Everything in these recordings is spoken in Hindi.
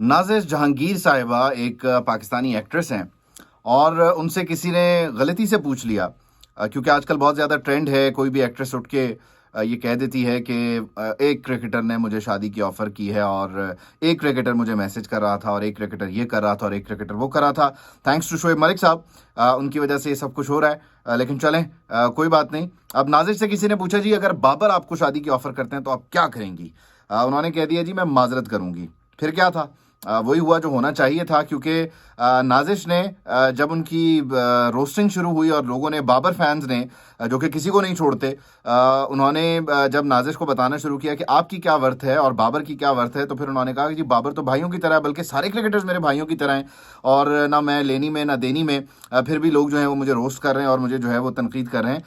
नाज़िश जहांगीर साहिबा एक पाकिस्तानी एक्ट्रेस हैं और उनसे किसी ने गलती से पूछ लिया क्योंकि आजकल बहुत ज़्यादा ट्रेंड है। कोई भी एक्ट्रेस उठ के ये कह देती है कि एक क्रिकेटर ने मुझे शादी की ऑफ़र की है और एक क्रिकेटर मुझे मैसेज कर रहा था और एक क्रिकेटर ये कर रहा था और एक क्रिकेटर वो कर रहा था। थैंक्स टू शोएब मलिक साहब, उनकी वजह से ये सब कुछ हो रहा है। लेकिन चलें, कोई बात नहीं। अब नाज़िश से किसी ने पूछा, जी अगर बाबर आपको शादी की ऑफ़र करते हैं तो आप क्या करेंगी? उन्होंने कह दिया, जी मैं माजरत करूँगी। फिर क्या था? वही हुआ जो होना चाहिए था, क्योंकि नाज़िश ने जब उनकी रोस्टिंग शुरू हुई और लोगों ने, बाबर फैंस ने, जो कि किसी को नहीं छोड़ते, उन्होंने जब नाज़िश को बताना शुरू किया कि आपकी क्या वर्थ है और बाबर की क्या वर्थ है, तो फिर उन्होंने कहा कि जी बाबर तो भाइयों की तरह है, बल्कि सारे क्रिकेटर्स मेरे भाइयों की तरह हैं और ना मैं लेनी में ना देनी में, फिर भी लोग जो हैं वो मुझे रोस्ट कर रहे हैं और मुझे जो है वो तनकीद कर रहे हैं।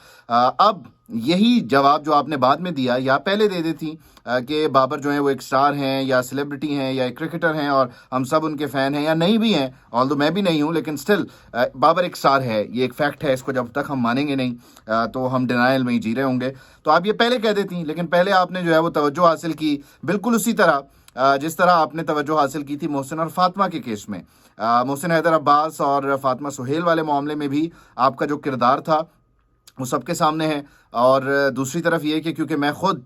अब यही जवाब जो आपने बाद में दिया या पहले दे देती कि बाबर जो है वो एक स्टार हैं या सेलिब्रिटी हैं या एक क्रिकेटर हैं और हम सब उनके फ़ैन हैं, या नहीं भी हैं, ऑल्दो मैं भी नहीं हूं, लेकिन स्टिल बाबर एक स्टार है, ये एक फैक्ट है, इसको जब तक हम मानेंगे नहीं तो हम डिनाइल में ही जी रहे होंगे। तो आप ये पहले कह देती, लेकिन पहले आपने जो है वो तवज्जो हासिल की, बिल्कुल उसी तरह जिस तरह आपने तवज्जो हासिल की थी मोहसिन और फातिमा के केस में। मोहसिन हैदर अब्बास और फातिमा सुहेल वाले मामले में भी आपका जो किरदार था वो सबके सामने है। और दूसरी तरफ ये कि क्योंकि मैं खुद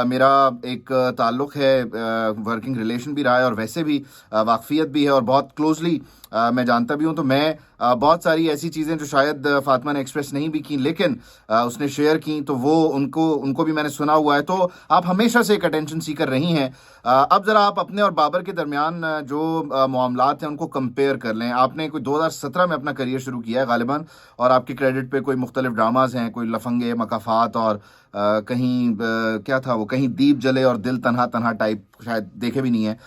मेरा एक ताल्लुक़ है, वर्किंग रिलेशन भी रहा है और वैसे भी वाकफ़ियत भी है और बहुत क्लोजली मैं जानता भी हूँ, तो मैं बहुत सारी ऐसी चीज़ें जो शायद फातिमा ने एक्सप्रेस नहीं भी की लेकिन उसने शेयर की, तो वो उनको उनको भी मैंने सुना हुआ है। तो आप हमेशा से एक अटेंशन सीकर रही हैं। अब ज़रा आप अपने और बाबर के दरमियान जो मामलात हैं उनको कंपेयर कर लें। आपने कोई 2017 में अपना करियर शुरू किया है गालिबन, और आपके क्रेडिट पे कोई मुख्तलिफ ड्रामाज हैं, कोई लफंगे, मकाफात और कहीं क्या था वो, कहीं दीप जले और दिल तन्हा तन्हा टाइप, शायद देखे भी नहीं है।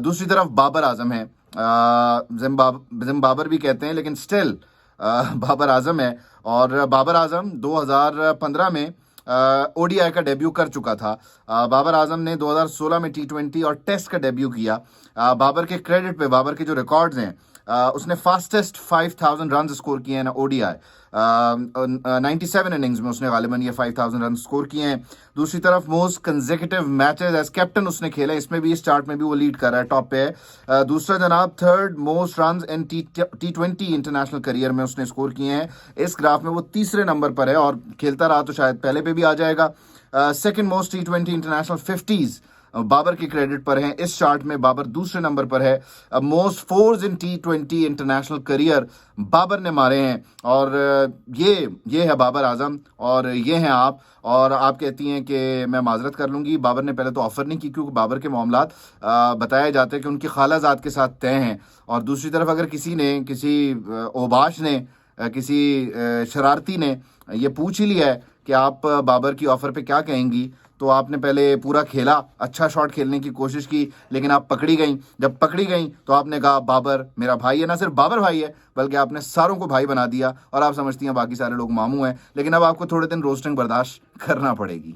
दूसरी तरफ बाबर आजम है, जिम बाबर भी कहते हैं लेकिन स्टिल बाबर आजम है। और बाबर आजम 2015 में ओडीआई का डेब्यू कर चुका था। बाबर आजम ने 2016 में टी20 और टेस्ट का डेब्यू किया। बाबर के क्रेडिट पे, बाबर के जो रिकॉर्ड्स हैं, उसने फास्टेस्ट 5000 रन स्कोर किए हैं ना ओडीआई, 97 इनिंग्स में उसने गालिबन ये 5000 रन स्कोर किए हैं। दूसरी तरफ most consecutive matches as captain उसने खेले, इसमें भी, इस चार्ट में भी वो लीड कर रहा है, टॉप पे है। दूसरा जनाब, थर्ड मोस्ट रन इन टी20 इंटरनेशनल करियर में उसने स्कोर किए हैं। इस ग्राफ में वो तीसरे नंबर पर है और खेलता रहा तो शायद पहले पे भी आ जाएगा। सेकेंड मोस्ट टी20 इंटरनेशनल 50s बाबर के क्रेडिट पर हैं, इस चार्ट में बाबर दूसरे नंबर पर है। मोस्ट फोर्स इन टी20 इंटरनेशनल करियर बाबर ने मारे हैं। और ये है बाबर आजम और ये हैं आप। और आप कहती हैं कि मैं माजरत कर लूँगी। बाबर ने पहले तो ऑफ़र नहीं की, क्योंकि बाबर के मामलात बताए जाते हैं कि उनकी खालाजाद के साथ तय हैं। और दूसरी तरफ अगर किसी ने, किसी ओबाश ने, किसी शरारती ने ये पूछ ही लिया है कि आप बाबर की ऑफ़र पे क्या कहेंगी, तो आपने पहले पूरा खेला, अच्छा शॉट खेलने की कोशिश की, लेकिन आप पकड़ी गई। जब पकड़ी गई तो आपने कहा बाबर मेरा भाई है, ना सिर्फ बाबर भाई है बल्कि आपने सारों को भाई बना दिया और आप समझती हैं बाकी सारे लोग मामू हैं। लेकिन अब आपको थोड़े दिन रोस्टिंग बर्दाश्त करना पड़ेगी।